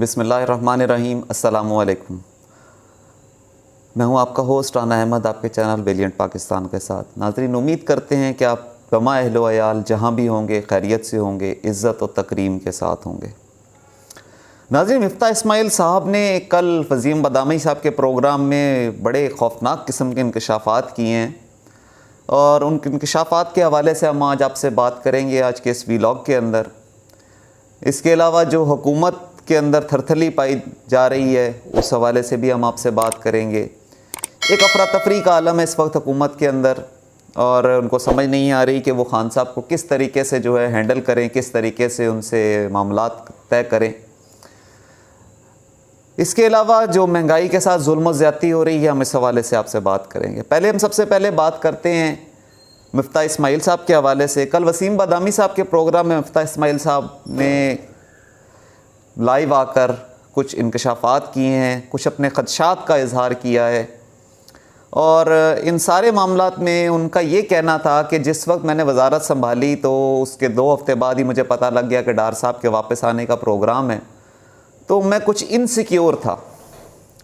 बिस्मिल्लाहिर्रहमानिर्रहीम। अस्सलामु अलैकुम। मैं हूं आपका होस्ट राना अहमद, आपके चैनल ब्रिलियंट पाकिस्तान के साथ। नाज़रीन, उम्मीद करते हैं कि आप तमा अहलो अयाल जहां भी होंगे खैरियत से होंगे, इज़्ज़त और तकरीम के साथ होंगे। नाज़रीन, मिफ्ता इस्माइल साहब ने कल फ़ज़ीम बदामी साहब के प्रोग्राम में बड़े ख़ौफनाक किस्म के इंकशाफ़ात किए हैं और उन इंकशाफ़ात के हवाले से हम आज आपसे बात करेंगे आज के इस व्लॉग के अंदर। इसके अलावा जो हुकूमत के अंदर थरथली पाई जा रही है उस हवाले से भी हम आपसे बात करेंगे। एक अफरा तफरी का आलम है इस वक्त हुकूमत के अंदर और उनको समझ नहीं आ रही कि वो खान साहब को किस तरीके से जो है हैंडल करें, किस तरीके से उनसे मामलात तय करें। इसके अलावा जो महंगाई के साथ जुल्म और ज़्यादती हो रही है, हम इस हवाले से आपसे बात करेंगे। पहले हम सबसे पहले बात करते हैं मिफ्ता इस्माइल साहब के हवाले से। कल वसीम बदामी साहब के प्रोग्राम में मिफ्ता इस्माइल साहब ने लाइव आकर कुछ इंकशाफ़ात किए हैं, कुछ अपने ख़दशात का इज़हार किया है और इन सारे मामलात में उनका ये कहना था कि जिस वक्त मैंने वज़ारत संभाली तो उसके 2 हफ़्ते बाद ही मुझे पता लग गया कि डार साहब के वापस आने का प्रोग्राम है, तो मैं कुछ इनसिक्योर था,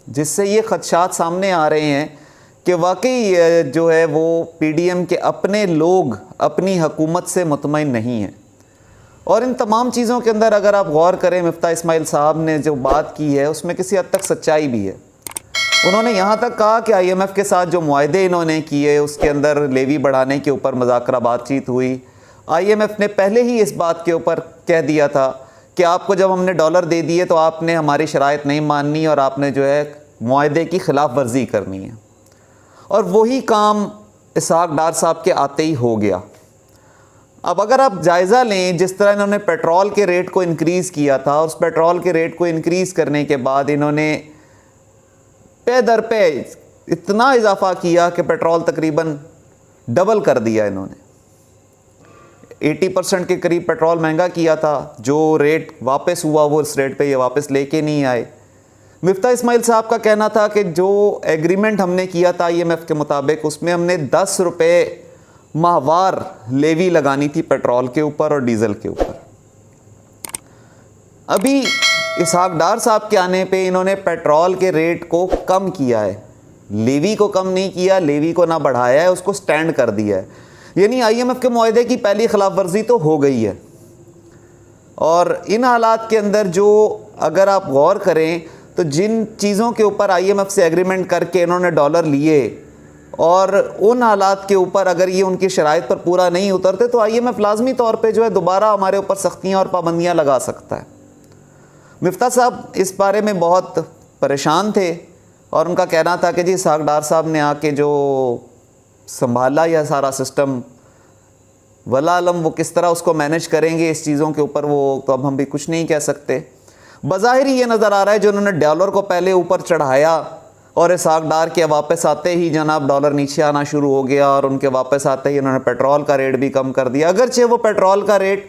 जिससे ये ख़दशात सामने आ रहे हैं कि वाकई जो है वो PDM के अपने लोग अपनी हुकूमत से मुतमईन नहीं हैं। और इन तमाम चीज़ों के अंदर अगर आप गौर करें, मिफ्ता इस्माइल साहब ने जो बात की है उसमें किसी हद तक सच्चाई भी है। उन्होंने यहाँ तक कहा कि IMF के साथ जो मुआहदे इन्होंने किए उसके अंदर लेवी बढ़ाने के ऊपर मुज़ाकरा बातचीत हुई। IMF ने पहले ही इस बात के ऊपर कह दिया था कि आपको जब हमने डॉलर दे दिए तो आपने हमारी शराइत नहीं माननी और आपने जो है मुआहदे की ख़िलाफ़ वर्जी करनी है। और वही काम इसहाक डार साहब के आते ही हो गया। अब अगर आप जायज़ा लें, जिस तरह इन्होंने पेट्रोल के रेट को इंक्रीज़ किया था और उस पेट्रोल के रेट को इंक्रीज़ करने के बाद इन्होंने पे दर पे इतना इजाफ़ा किया कि पेट्रोल तकरीबन डबल कर दिया। इन्होंने 80% के करीब पेट्रोल महंगा किया था। जो रेट वापस हुआ वो इस रेट पे ये वापस लेके नहीं आए। मिफ्ता इस्माइल साहब का कहना था कि जो एग्रीमेंट हमने किया था IMF के मुताबिक, उसमें हमने 10 रुपये माहवार लेवी लगानी थी पेट्रोल के ऊपर और डीज़ल के ऊपर। अभी इसहाक डार साहब के आने पे इन्होंने पेट्रोल के रेट को कम किया है, लेवी को कम नहीं किया, लेवी को ना बढ़ाया है, उसको स्टैंड कर दिया है। यानी IMF के मुआहदे की पहली खिलाफ वर्जी तो हो गई है। और इन हालात के अंदर जो अगर आप गौर करें तो जिन चीज़ों के ऊपर IMF से एग्रीमेंट करके इन्होंने डॉलर लिए और उन हालात के ऊपर अगर ये उनकी शराइत पर पूरा नहीं उतरते तो IMF लाजमी तौर पे जो है दोबारा हमारे ऊपर सख्तियाँ और पाबंदियाँ लगा सकता है। मिफ्ता साहब इस बारे में बहुत परेशान थे और उनका कहना था कि जी इसहाक डार साहब ने आके जो संभाला यह सारा सिस्टम, वला आलम वो किस तरह उसको मैनेज करेंगे इस चीज़ों के ऊपर वो तो अब हम भी कुछ नहीं कह सकते। बज़ाहिर ये नज़र आ रहा है जो उन्होंने डॉलर को पहले ऊपर चढ़ाया और इसहाक डार के वापस आते ही जनाब डॉलर नीचे आना शुरू हो गया और उनके वापस आते ही उन्होंने पेट्रोल का रेट भी कम कर दिया। अगरचे वो पेट्रोल का रेट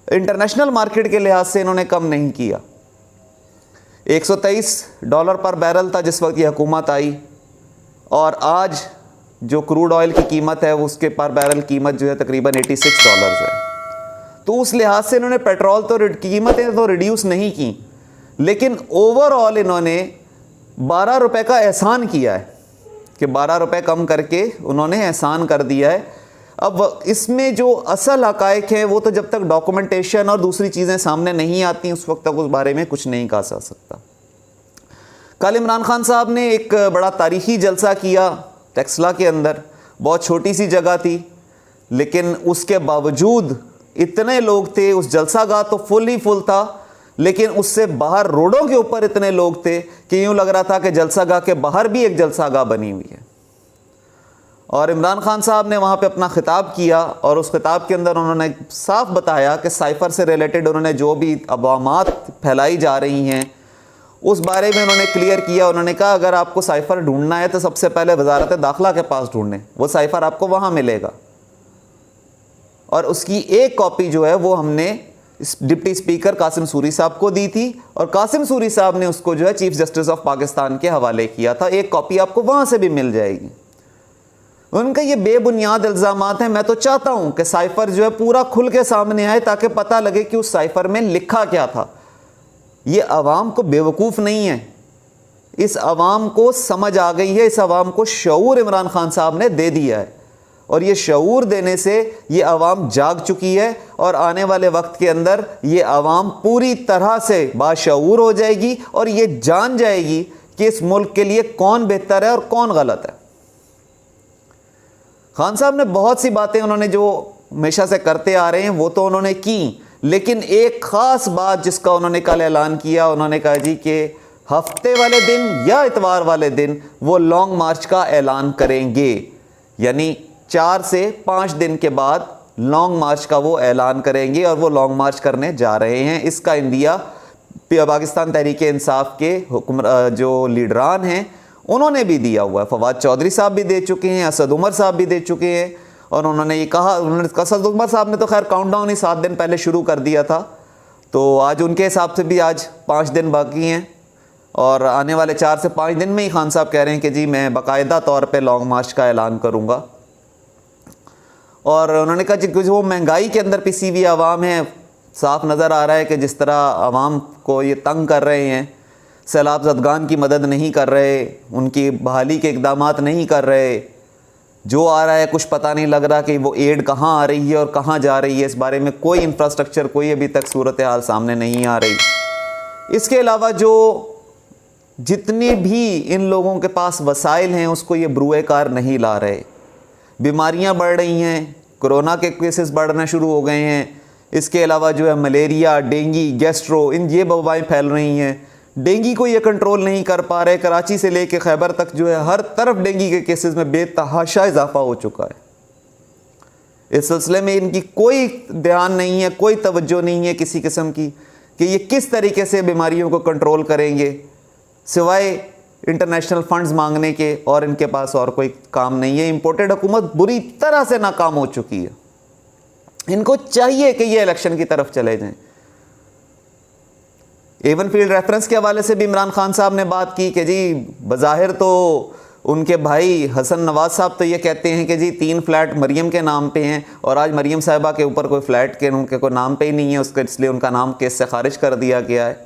इंटरनेशनल मार्केट के लिहाज से इन्होंने कम नहीं किया। $123 पर बैरल था जिस वक्त ये हुकूमत आई और आज जो क्रूड ऑयल की कीमत है उसके पर बैरल कीमत जो है तकरीबन $86 है। तो उस लिहाज से इन्होंने पेट्रोल तो कीमतें तो रिड्यूस नहीं की, लेकिन ओवरऑल इन्होंने 12 रुपये का एहसान किया है कि 12 रुपये कम करके उन्होंने एहसान कर दिया है। अब इसमें जो असल हक़ाइक़ हैं वो तो जब तक डॉक्यूमेंटेशन और दूसरी चीज़ें सामने नहीं आती उस वक्त तक उस बारे में कुछ नहीं कहा जा सकता। कल इमरान खान साहब ने एक बड़ा तारीख़ी जलसा किया टेक्सला के अंदर। बहुत छोटी सी जगह थी लेकिन उसके बावजूद इतने लोग थे। उस जलसागाह तो फुल ही फुल था, लेकिन उससे बाहर रोडों के ऊपर इतने लोग थे कि यूँ लग रहा था कि जलसागाह के बाहर भी एक जलसागाह बनी हुई है। और इमरान खान साहब ने वहाँ पे अपना खिताब किया और उस खिताब के अंदर उन्होंने साफ बताया कि साइफ़र से रिलेटेड उन्होंने जो भी अवामात फैलाई जा रही हैं उस बारे में उन्होंने क्लियर किया। उन्होंने कहा अगर आपको साइफ़र ढूंढना है तो सबसे पहले वजारत दाखिला के पास ढूंढें, वो साइफ़र आपको वहाँ मिलेगा। और उसकी एक कॉपी जो है वो हमने डिप्टी स्पीकर कासिम सूरी साहब को दी थी और कासिम सूरी साहब ने उसको जो है चीफ जस्टिस ऑफ पाकिस्तान के हवाले किया था। एक कॉपी आपको वहाँ से भी मिल जाएगी। उनका ये बेबुनियाद इल्ज़ामात हैं। मैं तो चाहता हूँ कि साइफ़र जो है पूरा खुल के सामने आए ताकि पता लगे कि उस साइफ़र में लिखा क्या था। ये आवाम को बेवकूफ़ नहीं है, इस आवाम को समझ आ गई है, इस आवाम को शऊर इमरान खान साहब ने दे दिया है, और ये शऊर देने से ये आवाम जाग चुकी है, और आने वाले वक्त के अंदर ये आवाम पूरी तरह से बाशऊर हो जाएगी और ये जान जाएगी कि इस मुल्क के लिए कौन बेहतर है और कौन गलत है। खान साहब ने बहुत सी बातें उन्होंने जो हमेशा से करते आ रहे हैं वो तो उन्होंने की, लेकिन एक ख़ास बात जिसका उन्होंने कल ऐलान किया, उन्होंने कहा जी कि हफ्ते वाले दिन या इतवार वाले दिन वो लॉन्ग मार्च का ऐलान करेंगे, यानी 4 से 5 दिन के बाद लॉन्ग मार्च का वो ऐलान करेंगे, और वो लॉन्ग मार्च करने जा रहे हैं। इसका इंदिया पाकिस्तान तहरीक इंसाफ के जो लीडरान हैं उन्होंने भी दिया हुआ है। फवाद चौधरी साहब भी दे चुके हैं, असद उमर साहब भी दे चुके हैं, और उन्होंने ये कहा, असद उमर साहब ने तो खैर काउंटडाउन ही 7 दिन पहले शुरू कर दिया था, तो आज उनके हिसाब से भी आज 5 दिन बाकी हैं, और आने वाले 4 से 5 दिन में ही खान साहब कह रहे हैं कि जी मैं बाकायदा तौर पे लॉन्ग मार्च का ऐलान करूँगा। और उन्होंने कहा कि वो महंगाई के अंदर पिसी हुई आवाम है, साफ नज़र आ रहा है कि जिस तरह आवाम को ये तंग कर रहे हैं, सैलाब ज़दगान की मदद नहीं कर रहे, उनकी बहाली के इक़दामात नहीं कर रहे, जो आ रहा है कुछ पता नहीं लग रहा कि वो एड कहाँ आ रही है और कहाँ जा रही है, इस बारे में कोई इंफ्रास्ट्रक्चर, कोई अभी तक सूरत हाल सामने नहीं आ रही। इसके अलावा जो जितने भी इन लोगों के पास वसाइल हैं उसको ये बरूए कार नहीं ला रहे। बीमारियां बढ़ रही हैं, कोरोना के केसेस बढ़ना शुरू हो गए हैं, इसके अलावा जो है मलेरिया, डेंगी, गैस्ट्रो, इन ये वबाएँ फैल रही हैं। डेंगी को ये कंट्रोल नहीं कर पा रहे, कराची से लेके खैबर तक जो है हर तरफ डेंगी के केसेस में बेतहाशा इजाफा हो चुका है। इस सिलसिले में इनकी कोई ध्यान नहीं है, कोई तवज्जो नहीं है किसी किस्म की कि ये किस तरीके से बीमारियों को कंट्रोल करेंगे, सिवाय इंटरनेशनल फंड्स मांगने के, और इनके पास और कोई काम नहीं है। इंपोर्टेड हुकूमत बुरी तरह से नाकाम हो चुकी है, इनको चाहिए कि ये इलेक्शन की तरफ चले जाएं। एवन फील्ड रेफरेंस के हवाले से भी इमरान खान साहब ने बात की कि जी बज़ाहिर तो उनके भाई हसन नवाज साहब तो ये कहते हैं कि जी 3 फ्लैट मरीम के नाम पे हैं, और आज मरीम साहिबा के ऊपर कोई फ्लैट के उनके कोई नाम पे ही नहीं है, उसके इसलिए उनका नाम केस से खारिज कर दिया गया है।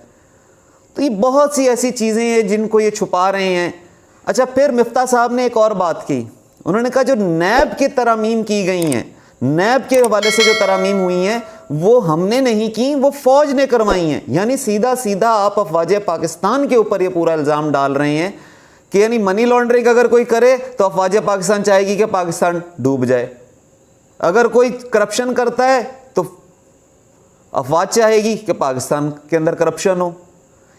तो ये बहुत सी ऐसी चीज़ें हैं जिनको ये छुपा रहे हैं। अच्छा, फिर मिफ्ता साहब ने एक और बात की, उन्होंने कहा जो नैब की तरमीम की गई हैं, नैब के हवाले से जो तरमीम हुई हैं वो हमने नहीं की, वो फ़ौज ने करवाई हैं। यानी सीधा सीधा आप अफवाज पाकिस्तान के ऊपर ये पूरा इल्ज़ाम डाल रहे हैं कि यानी मनी लॉन्ड्रिंग अगर कोई करे तो अफवाज पाकिस्तान चाहेगी कि पाकिस्तान डूब जाए, अगर कोई करप्शन करता है तो अफवाज चाहेगी कि पाकिस्तान के अंदर करप्शन हो।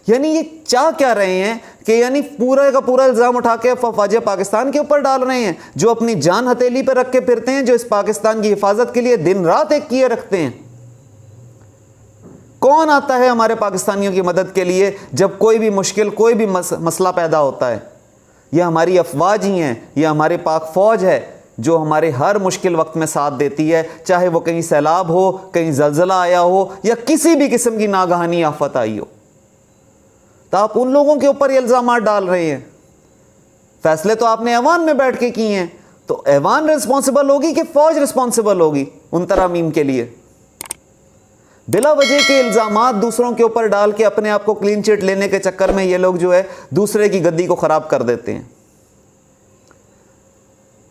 यानी ये चाह क्या रहे हैं कि यानी पूरा का पूरा इल्ज़ाम उठा के अफवाज पाकिस्तान के ऊपर डाल रहे हैं, जो अपनी जान हथेली पर रख के फिरते हैं, जो इस पाकिस्तान की हिफाजत के लिए दिन रात एक किए रखते हैं। कौन आता है हमारे पाकिस्तानियों की मदद के लिए जब कोई भी मुश्किल, कोई भी मसला पैदा होता है? यह हमारी अफवाज ही हैं, यह हमारी पाक फ़ौज है जो हमारे हर मुश्किल वक्त में साथ देती है, चाहे वो कहीं सैलाब हो, कहीं ज़लज़ला आया हो, या किसी भी किस्म की नागहानी आफत आई हो। तो आप उन लोगों के ऊपर इल्ज़ाम डाल रहे हैं। फैसले तो आपने ऐवान में बैठ के किए हैं, तो ऐवान रिस्पॉन्सिबल होगी कि फ़ौज रिस्पॉन्सिबल होगी उन तरामीम के लिए? बिला वजह के इल्ज़ामात दूसरों के ऊपर डाल के अपने आप को क्लीन चिट लेने के चक्कर में ये लोग जो है दूसरे की गद्दी को ख़राब कर देते हैं।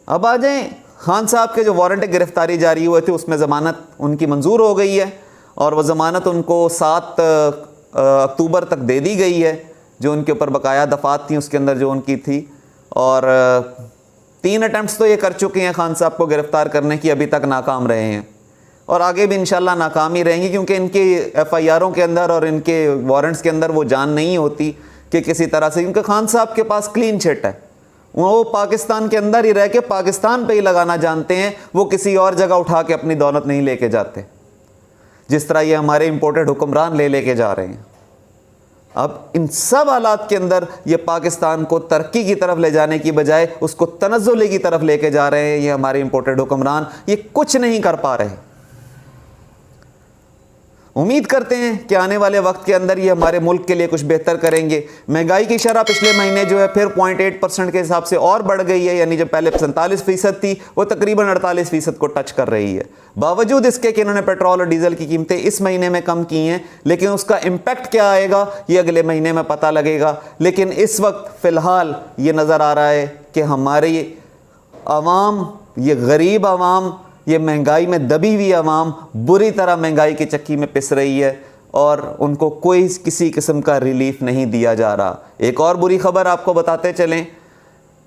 अब आ जाएं, खान साहब के जो वारंट गिरफ्तारी जारी हुए थे उसमें ज़मानत उनकी मंजूर हो गई है, और वह ज़मानत उनको 7 अक्टूबर तक दे दी गई है। जो उनके ऊपर बकाया दफ़ात थी उसके अंदर जो उनकी थी, और 3 अटैम्प्ट्स तो ये कर चुके हैं खान साहब को गिरफ़्तार करने की, अभी तक नाकाम रहे हैं, और आगे भी इंशाल्लाह नाकाम ही रहेंगी, क्योंकि इनके FIRों के अंदर और इनके वारंट्स के अंदर वो जान नहीं होती कि किसी तरह से, क्योंकि खान साहब के पास क्लीन चिट है, वो पाकिस्तान के अंदर ही रह के पाकिस्तान पे ही लगाना जानते हैं, वो किसी और जगह उठा के अपनी दौलत नहीं लेके जाते, जिस तरह ये हमारे इंपोर्टेड हुक्मरान लेके जा रहे हैं। अब इन सब हालात के अंदर ये पाकिस्तान को तरक्की की तरफ ले जाने की बजाय उसको तनज़्ज़ुल की तरफ लेके जा रहे हैं। ये हमारे इंपोर्टेड हुक्मरान ये कुछ नहीं कर पा रहे। उम्मीद करते हैं कि आने वाले वक्त के अंदर ये हमारे मुल्क के लिए कुछ बेहतर करेंगे। महंगाई की शरह पिछले महीने जो है फिर 0.8% के हिसाब से और बढ़ गई है, यानी जो पहले 47% थी वो तकरीबन 48% को टच कर रही है। बावजूद इसके कि इन्होंने पेट्रोल और डीजल की कीमतें इस महीने में कम की हैं, लेकिन उसका इम्पैक्ट क्या आएगा ये अगले महीने में पता लगेगा। लेकिन इस वक्त फ़िलहाल ये नज़र आ रहा है कि हमारी आवाम, ये गरीब आवाम, ये महंगाई में दबी हुई आवाम बुरी तरह महंगाई की चक्की में पिस रही है और उनको कोई किसी किस्म का रिलीफ नहीं दिया जा रहा। एक और बुरी खबर आपको बताते चलें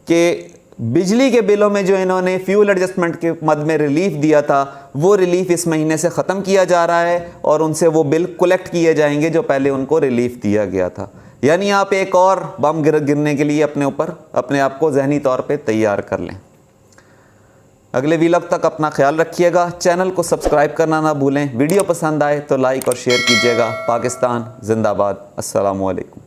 कि बिजली के बिलों में जो इन्होंने फ्यूल एडजस्टमेंट के मद में रिलीफ दिया था वो रिलीफ इस महीने से ख़त्म किया जा रहा है और उनसे वो बिल कलेक्ट किए जाएंगे जो पहले उनको रिलीफ दिया गया था। यानी आप एक और बम गिरने के लिए अपने आप को जहनी तौर पर तैयार कर लें। अगले वीलॉग तक अपना ख्याल रखिएगा। चैनल को सब्सक्राइब करना ना भूलें। वीडियो पसंद आए तो लाइक और शेयर कीजिएगा। पाकिस्तान जिंदाबाद। अस्सलामु अलैकुम।